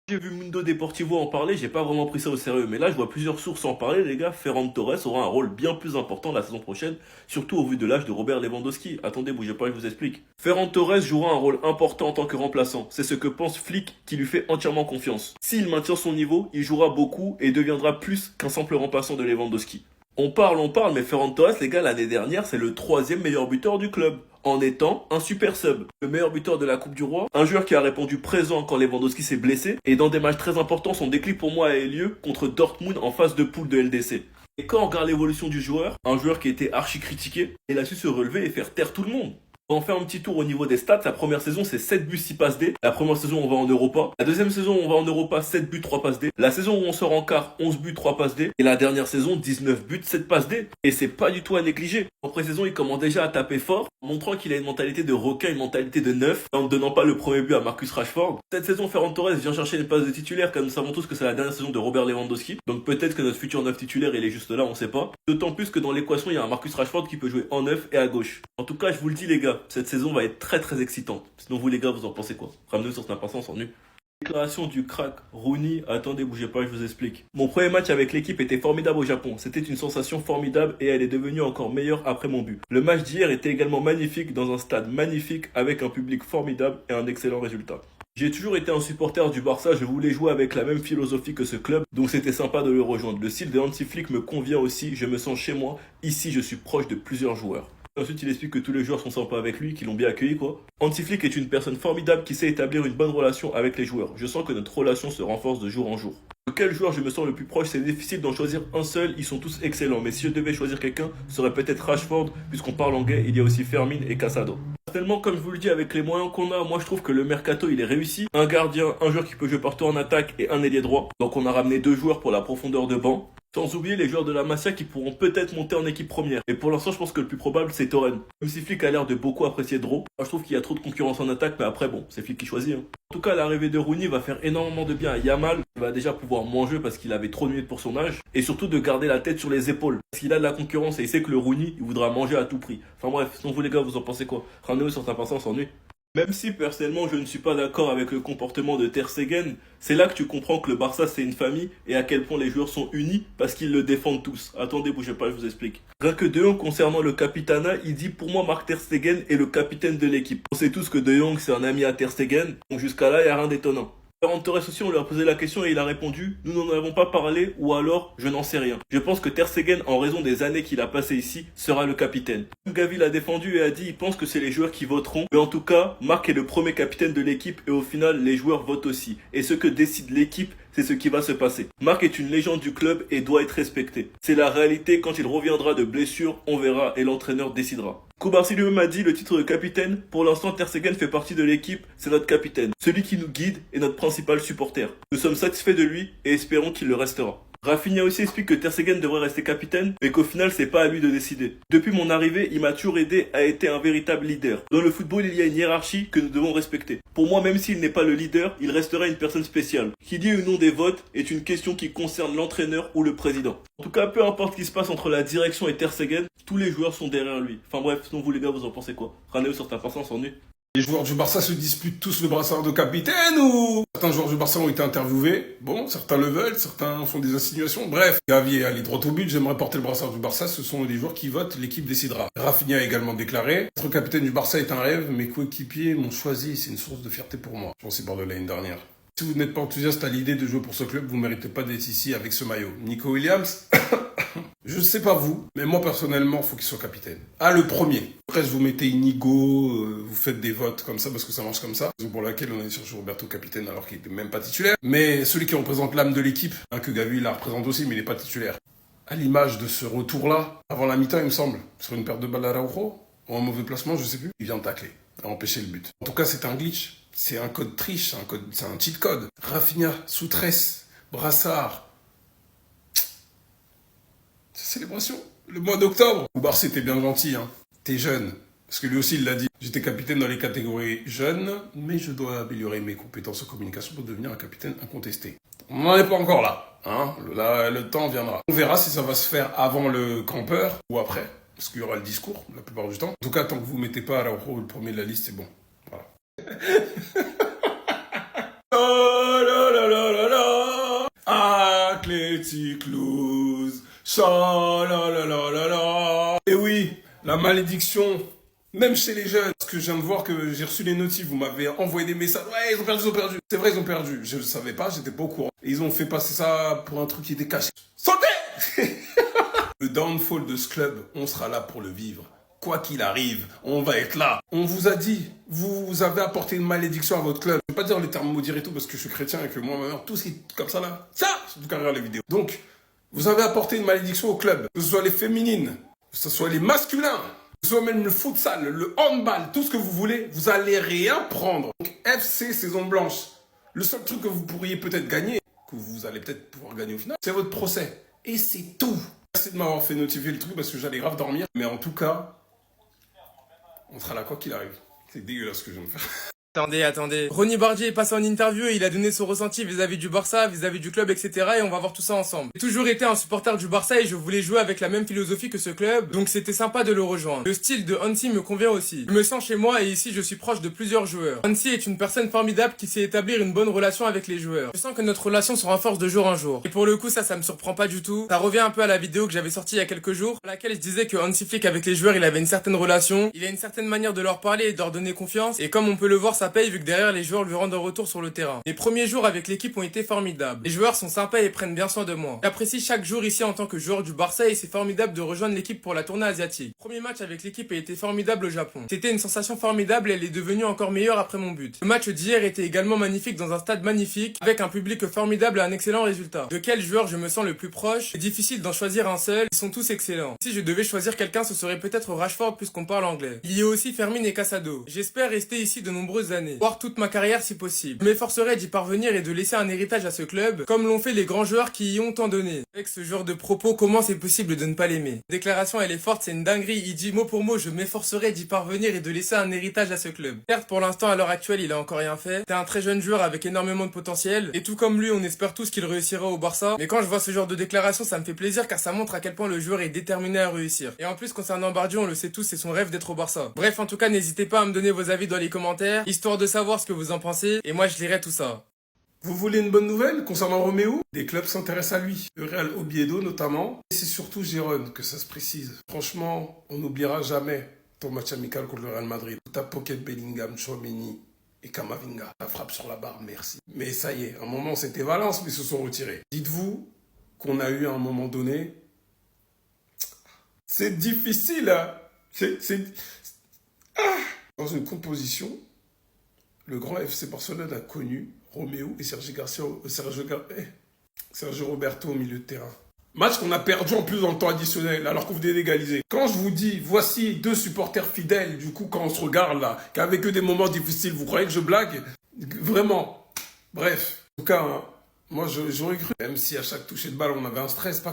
J'ai vu Mundo Deportivo en parler, j'ai pas vraiment pris ça au sérieux, mais là je vois plusieurs sources en parler, les gars. Ferran Torres aura un rôle bien plus important la saison prochaine, surtout au vu de l'âge de Robert Lewandowski. Attendez, bougez pas, je vous explique. Ferran Torres jouera un rôle important en tant que remplaçant, c'est ce que pense Flick qui lui fait entièrement confiance. S'il maintient son niveau, il jouera beaucoup et deviendra plus qu'un simple remplaçant de Lewandowski. On parle, mais Ferran Torres, les gars, l'année dernière, c'est le troisième meilleur buteur du club, en étant un super sub. Le meilleur buteur de la Coupe du Roi, un joueur qui a répondu présent quand Lewandowski s'est blessé, et dans des matchs très importants, son déclic pour moi a eu lieu contre Dortmund en phase de poule de LDC. Et quand on regarde l'évolution du joueur, un joueur qui était archi critiqué, il a su se relever et faire taire tout le monde. On fait un petit tour au niveau des stats. La première saison, c'est 7 buts, 6 passes D. La première saison, on va en Europa. La deuxième saison, on va en Europa, 7 buts, 3 passes D. La saison où on sort en quart, 11 buts, 3 passes D. Et la dernière saison, 19 buts, 7 passes D. Et c'est pas du tout à négliger. En pré-saison, il commence déjà à taper fort, montrant qu'il a une mentalité de requin, une mentalité de neuf, en ne donnant pas le premier but à Marcus Rashford. Cette saison, Ferran Torres vient chercher une place de titulaire, car nous savons tous que c'est la dernière saison de Robert Lewandowski. Donc peut-être que notre futur neuf titulaire, il est juste là, on sait pas. D'autant plus que dans l'équation, il y a un Marcus Rashford qui peut jouer en neuf et à gauche. En tout cas, je vous le dis les gars, cette saison va être très excitante. Sinon vous les gars, vous en pensez quoi? Ramenez sur Snap Instant, s'ennuie. Déclaration du crack Rooney. Attendez, bougez pas, je vous explique. Mon premier match avec l'équipe était formidable au Japon. C'était une sensation formidable et elle est devenue encore meilleure après mon but. Le match d'hier était également magnifique dans un stade magnifique avec un public formidable et un excellent résultat. J'ai toujours été un supporter du Barça, je voulais jouer avec la même philosophie que ce club, donc c'était sympa de le rejoindre. Le style de Hansi Flick me convient aussi, je me sens chez moi. Ici, je suis proche de plusieurs joueurs. Ensuite, il explique que tous les joueurs sont sympas avec lui, qu'ils l'ont bien accueilli, quoi. Hansi Flick est une personne formidable qui sait établir une bonne relation avec les joueurs. Je sens que notre relation se renforce de jour en jour. De quel joueur je me sens le plus proche? C'est difficile d'en choisir un seul, ils sont tous excellents. Mais si je devais choisir quelqu'un, ce serait peut-être Rashford, puisqu'on parle anglais, il y a aussi Fermin et Casado. Personnellement, comme je vous le dis, avec les moyens qu'on a, moi je trouve que le mercato il est réussi. Un gardien, un joueur qui peut jouer partout en attaque et un ailier droit. Donc on a ramené deux joueurs pour la profondeur de banc. Sans oublier les joueurs de la Masia qui pourront peut-être monter en équipe première. Et pour l'instant, je pense que le plus probable, c'est Torren. Même si Flick a l'air de beaucoup apprécier Dro, moi je trouve qu'il y a trop de concurrence en attaque, mais après, bon, c'est Flick qui choisit. Hein. En tout cas, l'arrivée de Rooney va faire énormément de bien à Yamal. Il va déjà pouvoir manger parce qu'il avait trop de minutes pour son âge. Et surtout de garder la tête sur les épaules. Parce qu'il a de la concurrence et il sait que le Rooney, il voudra manger à tout prix. Enfin bref, sinon vous les gars, vous en pensez quoi? Ramenez-vous sur ta patience, s'ennuie. Même si personnellement je ne suis pas d'accord avec le comportement de Ter Stegen, c'est là que tu comprends que le Barça c'est une famille et à quel point les joueurs sont unis parce qu'ils le défendent tous. Attendez, bougez pas, je vous explique. Rien que De Jong concernant le capitana, il dit pour moi Marc Ter Stegen est le capitaine de l'équipe. On sait tous que De Jong c'est un ami à Ter Stegen, donc jusqu'à là il n'y a rien d'étonnant. Ferran Torres aussi, on lui a posé la question et il a répondu nous n'en avons pas parlé ou alors je n'en sais rien. Je pense que Ter Stegen, en raison des années qu'il a passées ici, sera le capitaine. Gavi l'a défendu et a dit il pense que c'est les joueurs qui voteront, mais en tout cas, Marc est le premier capitaine de l'équipe et au final, les joueurs votent aussi. Et ce que décide l'équipe, c'est ce qui va se passer. Marc est une légende du club et doit être respecté. C'est la réalité, quand il reviendra de blessure, on verra et l'entraîneur décidera. Koubarsi lui-même a dit le titre de capitaine, pour l'instant Ter Stegen fait partie de l'équipe, c'est notre capitaine. Celui qui nous guide est notre principal supporter. Nous sommes satisfaits de lui et espérons qu'il le restera. Rafinha aussi explique que Ter Stegen devrait rester capitaine, mais qu'au final c'est pas à lui de décider. Depuis mon arrivée, il m'a toujours aidé à être un véritable leader. Dans le football, il y a une hiérarchie que nous devons respecter. Pour moi, même s'il n'est pas le leader, il restera une personne spéciale. Qui dit ou non des votes est une question qui concerne l'entraîneur ou le président. En tout cas, peu importe ce qui se passe entre la direction et Ter Stegen, tous les joueurs sont derrière lui. Enfin bref, sinon vous les gars, vous en pensez quoi? Raneo sur ta patience, s'ennuie. Les joueurs du Barça se disputent tous le brassard de capitaine ou certains joueurs du Barça ont été interviewés. Bon, certains le veulent, certains font des insinuations. Bref, Gavi est allé droit au but. J'aimerais porter le brassard du Barça. Ce sont les joueurs qui votent. L'équipe décidera. Rafinha a également déclaré être capitaine du Barça est un rêve. Mes coéquipiers m'ont choisi. C'est une source de fierté pour moi. J'en sais bord de l'année dernière. Si vous n'êtes pas enthousiaste à l'idée de jouer pour ce club, vous ne méritez pas d'être ici avec ce maillot. Nico Williams, je ne sais pas vous, mais moi personnellement, il faut qu'il soit capitaine. Ah, le premier. Après, vous mettez Inigo, vous faites des votes comme ça parce que ça marche comme ça. Raison pour laquelle on est cherché Roberto capitaine alors qu'il n'était même pas titulaire. Mais celui qui représente l'âme de l'équipe, hein, que Gavi la représente aussi, mais il n'est pas titulaire. À l'image de ce retour-là, avant la mi-temps, il me semble, sur une perte de balle à Araujo, ou un mauvais placement, je sais plus, il vient de tacler, à empêcher le but. En tout cas, c'est un glitch. C'est un code triche, c'est un cheat code. Rafinha, sous-tresse, brassard. C'est célébration. Le mois d'octobre. Oubar, c'était bien gentil, hein. T'es jeune. Parce que lui aussi, il l'a dit. J'étais capitaine dans les catégories jeunes, mais je dois améliorer mes compétences en communication pour devenir un capitaine incontesté. On n'en est pas encore là, hein. Le temps viendra. On verra si ça va se faire avant le campeur ou après. Parce qu'il y aura le discours, la plupart du temps. En tout cas, tant que vous ne mettez pas Araujo le premier de la liste, c'est bon. Voilà. Oh là là là Athletic lose. Cha-la-la-la-la-la. Et oui, la malédiction, même chez les jeunes. Parce que je viens de voir que j'ai reçu les notifs. Vous m'avez envoyé des messages. Ouais, ils ont perdu, ils ont perdu. C'est vrai, ils ont perdu. Je ne savais pas, j'étais pas au courant. Et ils ont fait passer ça pour un truc qui était caché. Santé. Le downfall de ce club, on sera là pour le vivre. Quoi qu'il arrive, on va être là. On vous a dit, vous avez apporté une malédiction à votre club. Je ne vais pas dire les termes maudits et tout parce que je suis chrétien et que moi, ma mère, tout ce qui est comme ça là, ça, c'est tout carré les vidéos. Donc, vous avez apporté une malédiction au club. Que ce soit les féminines, que ce soit les masculins, que ce soit même le futsal, le handball, tout ce que vous voulez, vous allez rien prendre. Donc, FC saison blanche, le seul truc que vous pourriez peut-être gagner, que vous allez peut-être pouvoir gagner au final, c'est votre procès. Et c'est tout. Merci de m'avoir fait notifier le truc parce que j'allais grave dormir. Mais en tout cas, on sera là quoi qu'il arrive. C'est dégueulasse ce que je viens de faire. Attendez. Ronny Bardier est passé en interview et il a donné son ressenti vis-à-vis du Barça, vis-à-vis du club, etc. Et on va voir tout ça ensemble. J'ai toujours été un supporter du Barça et je voulais jouer avec la même philosophie que ce club, donc c'était sympa de le rejoindre. Le style de Hansi me convient aussi. Je me sens chez moi et ici je suis proche de plusieurs joueurs. Hansi est une personne formidable qui sait établir une bonne relation avec les joueurs. Je sens que notre relation se renforce de jour en jour. Et pour le coup ça me surprend pas du tout. Ça revient un peu à la vidéo que j'avais sortie il y a quelques jours, à laquelle je disais que Hansi Flick avec les joueurs il avait une certaine relation, il a une certaine manière de leur parler et de leur donner confiance. Et comme on peut le voir ça paye vu que derrière les joueurs lui rendent un retour sur le terrain. Les premiers jours avec l'équipe ont été formidables. Les joueurs sont sympas et prennent bien soin de moi. J'apprécie chaque jour ici en tant que joueur du Barça et c'est formidable de rejoindre l'équipe pour la tournée asiatique. Premier match avec l'équipe a été formidable au Japon. C'était une sensation formidable et elle est devenue encore meilleure après mon but. Le match d'hier était également magnifique dans un stade magnifique, avec un public formidable et un excellent résultat. De quel joueur je me sens le plus proche? C'est difficile d'en choisir un seul, ils sont tous excellents. Si je devais choisir quelqu'un, ce serait peut-être Rashford puisqu'on parle anglais. Il y a aussi Fermin et Casado. J'espère rester ici de nombreuses années, voire toute ma carrière si possible. Je m'efforcerai d'y parvenir et de laisser un héritage à ce club, comme l'ont fait les grands joueurs qui y ont tant donné. Avec ce genre de propos, comment c'est possible de ne pas l'aimer? La déclaration elle est forte, c'est une dinguerie, il dit mot pour mot, je m'efforcerai d'y parvenir et de laisser un héritage à ce club. Certes, pour l'instant, à l'heure actuelle, il a encore rien fait. C'est un très jeune joueur avec énormément de potentiel, et tout comme lui, on espère tous qu'il réussira au Barça. Mais quand je vois ce genre de déclaration, ça me fait plaisir car ça montre à quel point le joueur est déterminé à réussir. Et en plus, concernant Bardio, on le sait tous, c'est son rêve d'être au Barça. Bref, en tout cas, n'hésitez pas à me donner vos avis dans les commentaires, histoire de savoir ce que vous en pensez, et moi je lirai tout ça. Vous voulez une bonne nouvelle concernant Roméo? Des clubs s'intéressent à lui. Le Real Oviedo notamment. Et c'est surtout Gérone que ça se précise. Franchement, on n'oubliera jamais ton match amical contre le Real Madrid. Ta Pocket Bellingham, Tchouaméni et Kamavinga. La frappe sur la barre, merci. Mais ça y est, à un moment c'était Valence, mais ils se sont retirés. Dites-vous qu'on a eu à un moment donné... C'est difficile, hein. Dans une composition, le grand FC Barcelone a connu Roméo et Sergio Roberto au milieu de terrain. Match qu'on a perdu en plus dans le temps additionnel, alors qu'on venait d'égaliser. Quand je vous dis, voici deux supporters fidèles, du coup, quand on se regarde là, qu'avec eux des moments difficiles, vous croyez que je blague? Vraiment. Bref. En tout cas, hein, moi, j'aurais cru. Même si à chaque toucher de balle, on avait un stress,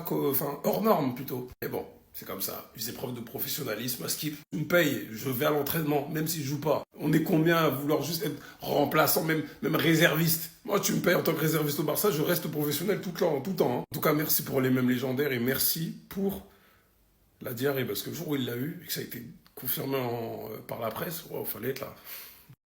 hors norme plutôt. Mais bon. C'est comme ça, je faisais preuve de professionnalisme, à skip. Je me paye, je vais à l'entraînement, même si je joue pas. On est combien à vouloir juste être remplaçant, même réserviste? Moi, tu me payes en tant que réserviste au Barça, je reste professionnel tout le temps. Hein. En tout cas, merci pour les mêmes légendaires et merci pour la diarrhée, parce que le jour où il l'a eu et que ça a été confirmé par la presse, il fallait être là.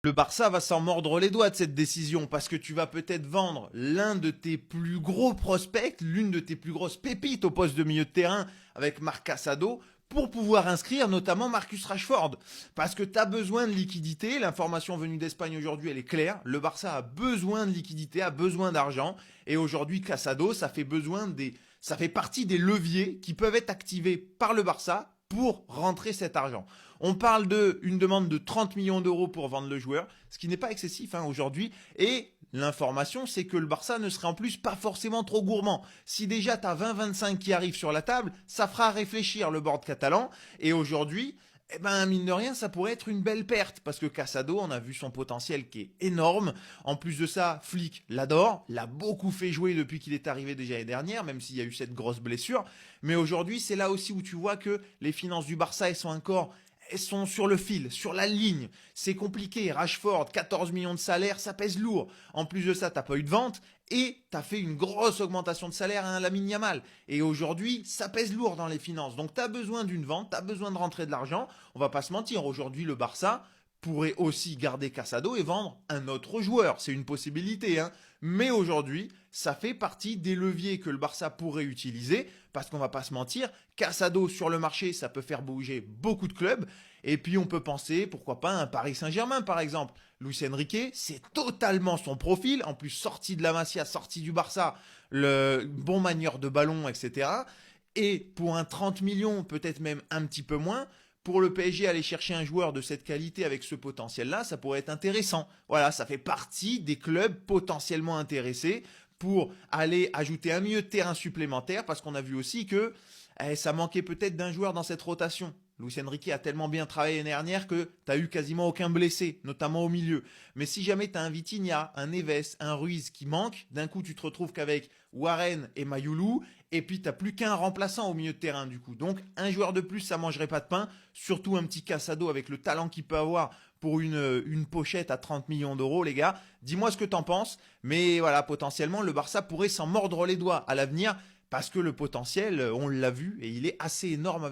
Le Barça va s'en mordre les doigts de cette décision parce que tu vas peut-être vendre l'un de tes plus gros prospects, l'une de tes plus grosses pépites au poste de milieu de terrain avec Marc Casado pour pouvoir inscrire notamment Marcus Rashford. Parce que tu as besoin de liquidité, l'information venue d'Espagne aujourd'hui elle est claire, le Barça a besoin de liquidité, a besoin d'argent et aujourd'hui Casado ça fait partie des leviers qui peuvent être activés par le Barça pour rentrer cet argent. On parle d'une demande de 30 millions d'euros pour vendre le joueur, ce qui n'est pas excessif aujourd'hui. Et l'information, c'est que le Barça ne serait en plus pas forcément trop gourmand. Si déjà tu as 20-25 qui arrivent sur la table, ça fera réfléchir le board catalan. Et aujourd'hui, mine de rien, ça pourrait être une belle perte parce que Casado, on a vu son potentiel qui est énorme. En plus de ça, Flick l'adore, l'a beaucoup fait jouer depuis qu'il est arrivé déjà l'année dernière, même s'il y a eu cette grosse blessure. Mais aujourd'hui, c'est là aussi où tu vois que les finances du Barça, elles sont sur le fil, sur la ligne. C'est compliqué. Rashford, 14 millions de salaire, ça pèse lourd. En plus de ça, tu n'as pas eu de vente et tu as fait une grosse augmentation de salaire à un Lamine Yamal. Et aujourd'hui, ça pèse lourd dans les finances. Donc, tu as besoin d'une vente, tu as besoin de rentrer de l'argent. On va pas se mentir. Aujourd'hui, le Barça pourrait aussi garder Casado et vendre un autre joueur. C'est une possibilité, hein. Mais aujourd'hui, ça fait partie des leviers que le Barça pourrait utiliser, parce qu'on va pas se mentir, Casado sur le marché, ça peut faire bouger beaucoup de clubs, et puis on peut penser, pourquoi pas, un Paris Saint-Germain par exemple. Luis Enrique, c'est totalement son profil, en plus sorti de la Masia, sorti du Barça, le bon manieur de ballon, etc. Et pour un 30 millions, peut-être même un petit peu moins, pour le PSG, aller chercher un joueur de cette qualité avec ce potentiel-là, ça pourrait être intéressant. Voilà, ça fait partie des clubs potentiellement intéressés pour aller ajouter un milieu de terrain supplémentaire, parce qu'on a vu aussi que ça manquait peut-être d'un joueur dans cette rotation. Luis Enrique a tellement bien travaillé l'année dernière que tu as eu quasiment aucun blessé, notamment au milieu. Mais si jamais tu as un Vitinha, un Neves, un Ruiz qui manque, d'un coup tu te retrouves qu'avec Warren et Mayoulou, et puis tu n'as plus qu'un remplaçant au milieu de terrain du coup. Donc un joueur de plus, ça mangerait pas de pain, surtout un petit Casado avec le talent qu'il peut avoir pour une pochette à 30 millions d'euros, les gars. Dis-moi ce que t'en penses, mais voilà, potentiellement le Barça pourrait s'en mordre les doigts à l'avenir, parce que le potentiel, on l'a vu, et il est assez énorme.